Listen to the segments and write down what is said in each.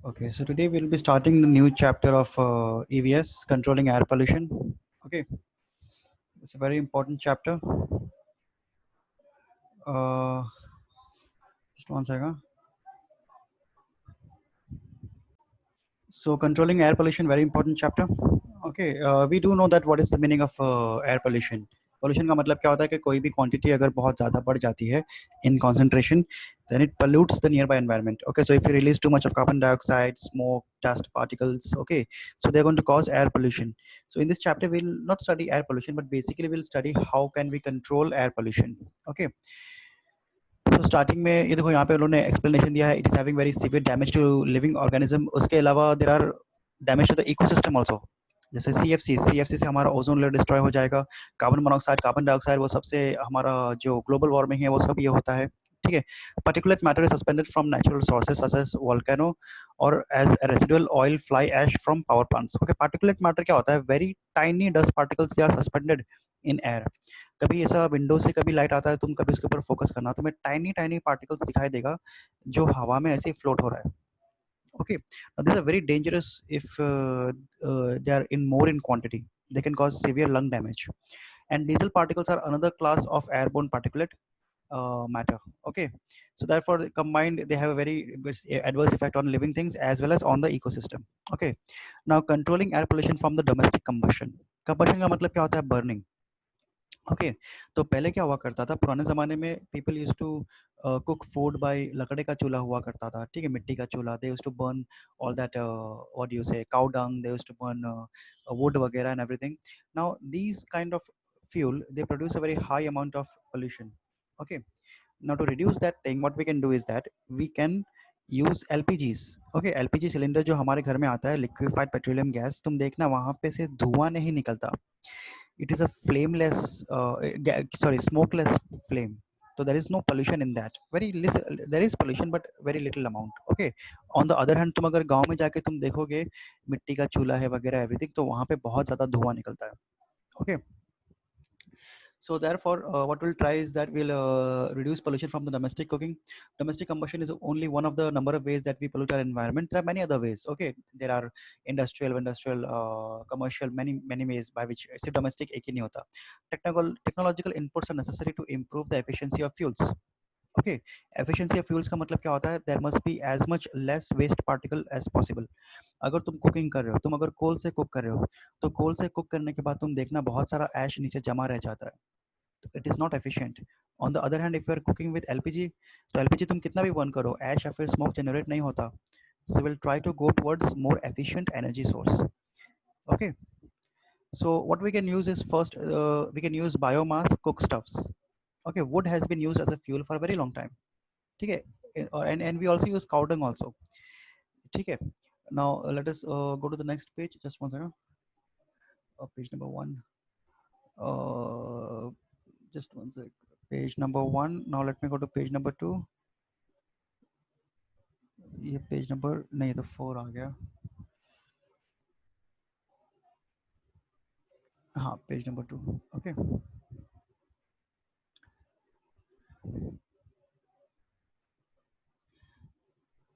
Okay, so today we'll be starting the new chapter of EVS, controlling air pollution. Okay, it's a very important chapter. Uh, just one second. So controlling air pollution, very important chapter. Okay, we do know that what is the meaning of air pollution. Pollution का मतलब क्या होता है कि कोई भी quantity अगर बहुत ज़्यादा बढ़ जाती है in concentration then it pollutes the nearby environment. Okay, so if you release too much of carbon dioxide, smoke, dust particles, okay, so they're going to cause air pollution. So in this chapter we'll not study air pollution, but basically we'll study how can we control air pollution. Okay, तो starting में ये देखो यहाँ पे उन्होंने explanation दिया है, it is having very severe damage to living organism. उसके अलावा there are damage to the ecosystem also. जैसे सीएफसी से हमारा ओजोन लेयर डिस्ट्रॉय हो जाएगा. कार्बन मोनोऑक्साइड, कार्बन डाइऑक्साइड, वो सबसे हमारा जो ग्लोबल वार्मिंग है वो सब ये होता है. ठीक है. Particulate matter is suspended from natural sources such as volcano और as residual oil fly ash from power plants. Okay, particulate matter क्या होता है? Very tiny dust particles they are suspended in air. कभी ऐसा विंडो से कभी light आता है, तुम कभी उसके ऊपर फोकस करना, तुम्हें टाइनी टाइनी पार्टिकल्स दिखाई देगा जो हवा में ऐसे फ्लोट हो रहा है. Okay, now these are very dangerous if they are in more in quantity. They can cause severe lung damage. And diesel particles are another class of airborne particulate matter. Okay, so therefore combined they have a very adverse effect on living things as well as on the ecosystem. Okay, now controlling air pollution from the domestic combustion. Combustion का मतलब क्या होता है? Burning. Okay, तो पहले क्या हुआ करता था पुराने ज़माने में? People use to cook food by लकड़े का चूल्हा हुआ करता था. ठीक है, मिट्टी का चूल्हा. They use to burn all that what you say cow dung. They use to burn wood वगैरह and everything. Now these kind of fuel, they produce a very high amount of pollution. Okay, now to reduce that thing, what we can do is that we can use LPGs. Okay, LPG cylinder जो हमारे घर में आता है, liquefied petroleum gas, तुम देखना वहाँ पे से धुआं नहीं निकलता. It is a flameless smokeless flame. So there is no pollution in that. Very little, there is pollution but very little amount. Okay, on the other hand, तुम अगर गांव में जाके तुम देखोगे मिट्टी का चूल्हा है वगैरह एवरीथिंग, तो वहाँ पे बहुत ज़्यादा धुआं निकलता है. Okay, so therefore what we'll try is that we'll reduce pollution from the domestic cooking. Domestic combustion is only one of the number of ways that we pollute our environment. There are many other ways. Okay, there are industrial, commercial, many ways by which सिर्फ domestic एक ही नहीं होता. Technological inputs are necessary to improve the efficiency of fuels. Okay, efficiency of fuels का मतलब क्या होता है? There must be as much less waste particle as possible. अगर तुम कुकिंग कर रहे हो, तुम अगर कोल से कुक कर रहे हो, तो कोल से कुक करने के बाद तुम देखना बहुत सारा ऐश नीचे जमा रह जाता है. It is not efficient. On the other hand, if you are cooking with LPG, तो एलपीजी तुम कितना भी बर्न करो, ऐश या फिर स्मोक जनरेट नहीं होता. So will try to go towards more efficient energy source. Okay, so what we can use is first we can use biomass cook stuffs. Okay, wood has been used as a fuel for a very long time. ठीक है, and we also use cow dung also. ठीक है. Now let us go to the next page. Just one second. Page number 1. uh, just one sec. Page number 1. Now let me go to page number 2. ये page number नहीं, तो 4 आ गया. हाँ, page number 2. Okay,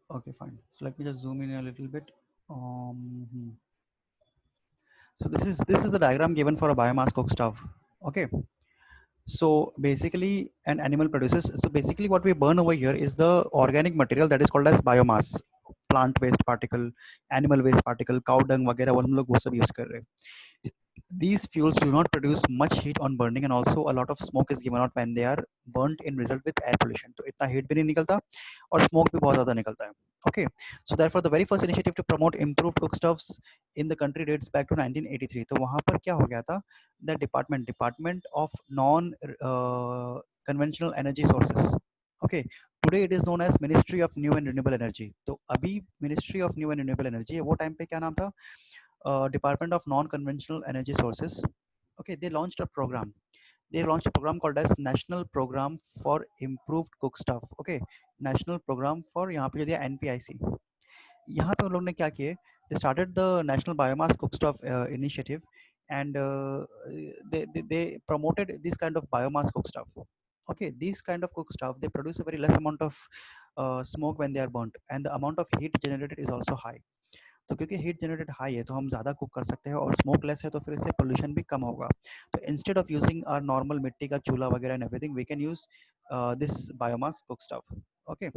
okay, fine. So let me just zoom in a little bit. So this is the diagram given for a biomass cook stove. Okay, so basically an animal produces, so basically what we burn over here is the organic material that is called as biomass. Plant waste particle, animal waste particle, cow dung वगैरह वो हम लोग वो सब use कर रहे हैं. These fuels do not produce much heat on burning, and also a lot of smoke is given out when they are burnt in result with air pollution. तो इतना heat भी नहीं निकलता और smoke भी बहुत ज़्यादा निकलता है. Okay, so therefore the very first initiative to promote improved cook stoves in the country dates back to 1983. तो वहाँ पर क्या हो गया था? The department of non conventional energy sources. Okay, today it is known as Ministry of New and Renewable Energy. तो अभी Ministry of New and Renewable Energy है, वो टाइम पे क्या नाम था? Department of Non-Conventional Energy Sources. Okay, they launched a program. They launched a program called as National Program for Improved Cook Stuff. Okay, National Program for यहाँ पे जो दिया NPIC. यहाँ पे उन लोगों ने क्या किए? They started the National Biomass Cook Stuff initiative, and they promoted this kind of biomass cook stuff. Okay, these kind of cook stuff, they produce a very less amount of smoke when they are burnt, and the amount of heat generated is also high. तो क्योंकि heat generated high है तो हम ज़्यादा cook कर सकते हैं और स्मोक लेस है तो फिर इससे पोल्यूशन भी कम होगा. तो instead of using our normal मिट्टी का चूल्हा वगैरह and everything, we can use this biomass cook stuff. Okay,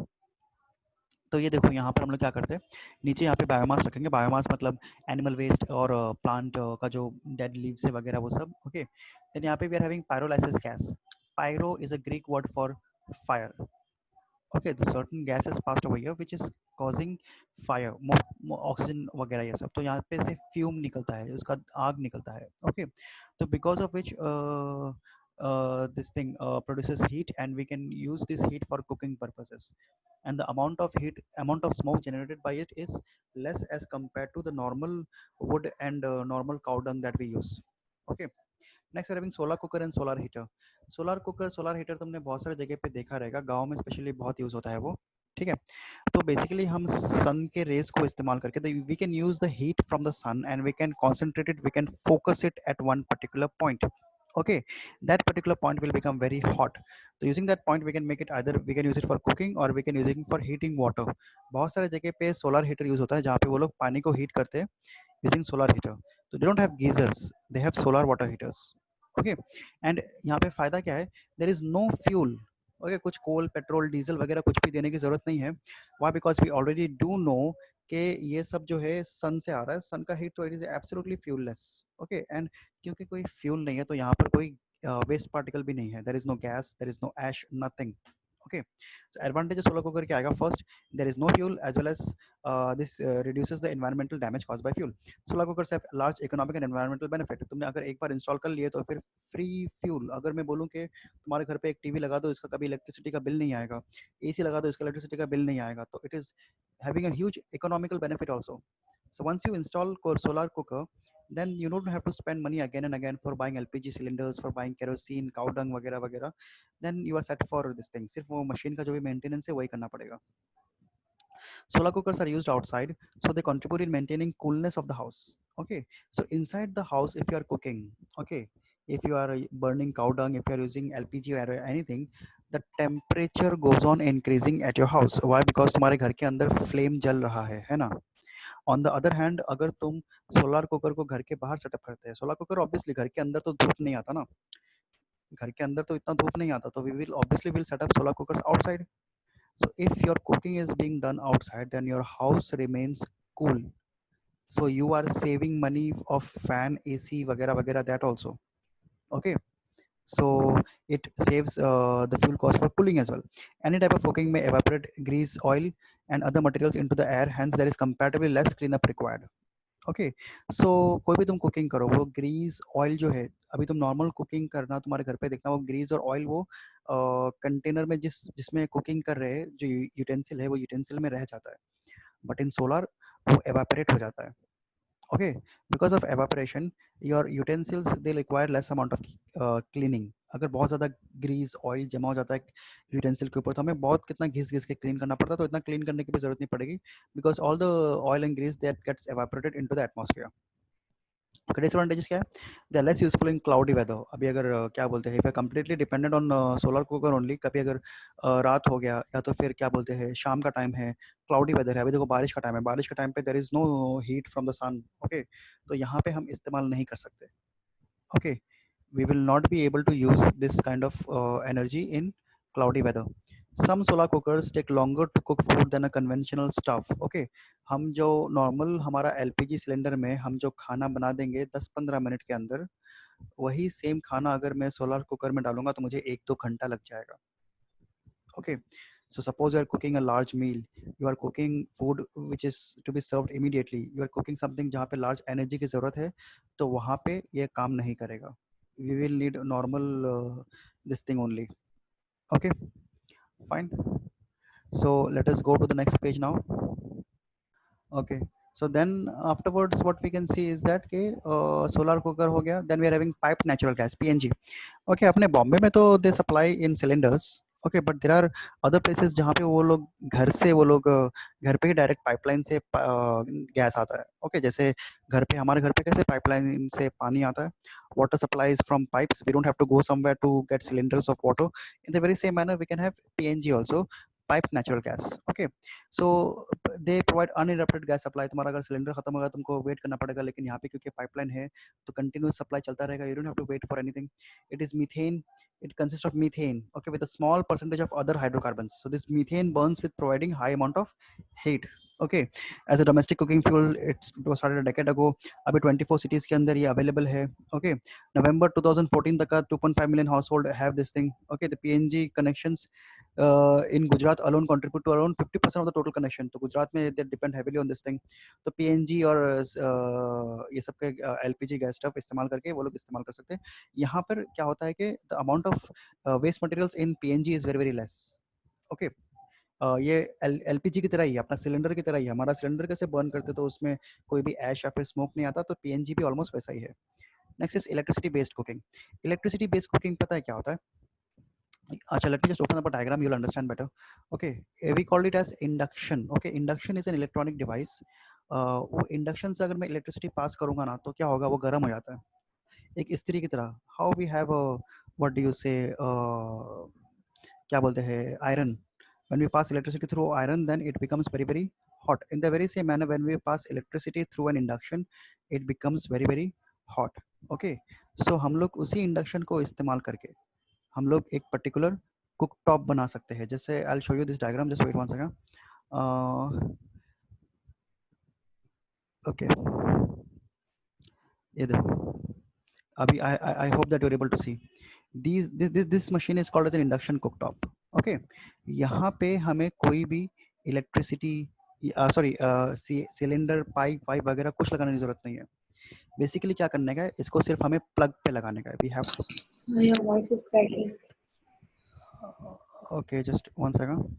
तो ये देखो यहाँ पर हम लोग क्या करते हैं, नीचे यहाँ पे बायोमास रखेंगे. बायोमास मतलब एनिमल वेस्ट और प्लांट का जो डेड लीव्स है वगैरह वो सब. ओके, देन यहाँ पे we are having pyrolysis gas. Pyro is a Greek word for fire. Okay, the certain gas is passed over here which is causing fire, more oxygen वगैरह ये सब. तो यहाँ पे से फ्यूम निकलता है, उसका आग निकलता है. Okay, तो because of which this thing produces heat and we can use this heat for cooking purposes, and the amount of smoke generated by it is less as compared to the normal wood and normal cow dung that we use. Okay, next having solar cooker and solar heater. Solar cooker solar heater तुमने बहुत सारे जगह पे देखा रहेगा, गांव में specially बहुत यूज होता है वो. ठीक है, तो बेसिकली हम सन के रेज को इस्तेमाल करके we can use the heat from the sun and we can concentrate it, we can focus it at one particular point. Okay, that particular point will become very hot. So using that point we can make it, either we can use it for cooking or we can use it for heating water. बहुत सारे जगह पे solar heater use होता है जहाँ पे वो लोग पानी को हीट करते हैं using solar heater. So they don't have geysers, they have solar water heaters. Okay, and यहाँ पे फायदा क्या है, there is no fuel. Okay, कुछ कोल पेट्रोल डीजल वगैरह कुछ भी देने की जरूरत नहीं है. Why? Because we already do know कि ये सब जो है सन से आ रहा है, सन का हीट, तो it is absolutely fuelless. Okay, and क्योंकि कोई फ्यूल नहीं है तो यहाँ पर कोई वेस्ट पार्टिकल भी नहीं है. There is no gas, there is no ash, nothing. Okay, so advantage of solar cooker क्या आएगा? First, there is no fuel as well as this reduces the environmental damage caused by fuel. Solar cookers have large economic and environmental benefit. तुमने अगर एक बार install कर लिए तो फिर free fuel. अगर मैं बोलूँ कि तुम्हारे घर पे एक टीवी लगा दो, इसका कभी इलेक्ट्रिसिटी का बिल नहीं आएगा. एसी लगा दो, इसका इलेक्ट्रिसिटी का बिल नहीं आएगा. तो it is having a huge economical benefit also. So once you install solar cooker, then you don't have to spend money again and again for buying LPG cylinders, for buying kerosene, cow dung वगैरह वगैरह. Then you are set for this thing. सिर्फ वो machine का जो भी maintenance है वही करना पड़ेगा. Solar cookers are used outside, so they contribute in maintaining coolness of the house. Okay, so inside the house, if you are cooking, okay, if you are burning cow dung, if you are using LPG or anything, the temperature goes on increasing at your house. Why? Because तुम्हारे घर के अंदर flame जल रहा है ना. On the other hand, अगर तुम सोलर कुकर को घर के बाहर सेटअप करते हैं, सोलर कुकर ऑब्वियसली घर के अंदर तो धूप नहीं आता ना, घर के अंदर तो इतना धूप नहीं आता, तो we will obviously will set up solar cookers outside. So if your cooking is being done outside, then your house remains cool. So you are saving money of fan, AC, वगैरह वगैरह, that also. Okay. So it saves the fuel cost for cooling as well. Any type of cooking may evaporate grease, oil, and other materials into the air. Hence, there is comparatively less cleanup required. Okay, so कोई भी तुम cooking करो, वो Greece oil जो है, अभी तुम normal cooking करना तुम्हारे घर पे देखना, वो ग्रीस और ऑयल वो कंटेनर में जिसमें कुकिंग कर रहे हैं, जो यूटेंसिल है वो यूटेंसिल में रह जाता है. बट इन सोलर वो एवापोरेट हो जाता है. Okay, because of evaporation your utensils they require less amount of cleaning. अगर बहुत ज़्यादा ग्रीस ऑयल जमा हो जाता है यूटेंसिल के ऊपर तो हमें बहुत कितना घिस घिस के क्लीन करना पड़ता है, तो इतना क्लीन करने की भी जरूरत नहीं पड़ेगी, because all the oil and grease that gets evaporated into the atmosphere. Disadvantages क्या है? They are less useful in cloudy weather. अभी अगर क्या बोलते हैं, if completely dependent on solar cooker only, कभी अगर रात हो गया या तो फिर क्या बोलते हैं शाम का टाइम है, क्लाउडी वेदर है, अभी देखो बारिश का टाइम है, बारिश के टाइम पे there is no heat from the sun. Okay, तो यहाँ पे हम इस्तेमाल नहीं कर सकते. Okay, we will not be able to use this kind of energy in cloudy weather. Some solar cookers take longer to cook food than a conventional stove. Okay, हम जो नॉर्मल हमारा एलपीजी सिलेंडर में हम जो खाना बना देंगे 10-15 minute के अंदर, वही सेम खाना अगर मैं सोलर कुकर में डालूंगा तो मुझे 1-2 घंटा लग जाएगा. Okay, so suppose you are cooking a large meal, you are cooking food which is to be served immediately, you are cooking something जहाँ पे large energy की ज़रूरत है, तो वहाँ पे ये काम नहीं करेगा. We will need normal this thing only. Okay, fine. So let us go to the next page now. Okay, so then afterwards what we can see is that के solar cooker हो गया, then we are having piped natural gas, PNG. Okay, अपने बॉम्बे में तो they supply in cylinders. Okay, but there are other places जहाँ पे वो लोग घर पे ही डायरेक्ट पाइपलाइन से गैस आता है। ओके, जैसे हमारे घर पे कैसे पाइपलाइन से पानी आता है, water supplies from pipes, we don't have to go somewhere to get cylinders of water. In the very same manner we can have PNG also, pipe natural gas. Okay, so they provide uninterrupted gas supply. तुम्हारा अगर cylinder खत्म होगा तुमको wait करना पड़ेगा, लेकिन यहाँ पे क्योंकि पाइपलाइन है तो कंटिन्यूस सप्लाई चलता रहेगा, you don't have to wait for anything. It is methane, it consists of methane, okay, with a small percentage of other hydrocarbons. So this methane burns with providing high amount of heat, okay, as a domestic cooking fuel. It was started a decade ago. अभी 24 cities के अंदर ये available है। okay, November 2014 तक का 2.5 million household have this thing। okay, the PNG connections in Gujarat alone contribute to around 50% of the total connection। तो गुजरात में they depend heavily on this thing। तो PNG और ये सब के LPG गैस स्टफ इस्तेमाल करके वो लोग इस्तेमाल कर सकते हैं। यहाँ पर क्या होता है कि the amount of waste materials in PNG is very very less. Okay, ये एलपीजी की तरह ही, अपना सिलेंडर की तरह ही, हमारा सिलेंडर कैसे बर्न करते तो उसमें कोई भी ऐश या फिर स्मोक नहीं आता, तो पीएनजी भी ऑलमोस्ट वैसा ही है। Next is electricity based cooking. Electricity based cooking पता है क्या होता है? अच्छा, let me just open up a diagram, you'll understand better। okay, we call it as induction। okay, induction is an electronic device। वो induction से अगर मैं इलेक्ट्रिसिटी पास करूंगा ना तो क्या होगा, वो गर्म हो जाता है एक स्त्री की तरह। How we have what do you say, क्या बोलते हैं, iron. when we pass electricity through iron, then it becomes very very hot। in the very same manner when we pass electricity through an induction, it becomes very very hot। okay, so हम लोग उसी induction को इस्तेमाल करके हम लोग एक particular cook top बना सकते हैं। जैसे I will show you this diagram, just wait one second. Okay, ये देखो, अभी I hope that you are able to see this machine is called as an induction cooktop. Okay, यहाँ पे हमें कोई भी इलेक्ट्रिसिटी सॉरी सिलेंडर पाइप वाइप वगैरह कुछ लगाने की जरूरत नहीं है। बेसिकली क्या करने का है, इसको सिर्फ हमें प्लग पे लगाने का है। We have to, Your voice is cracking। Okay, just one second.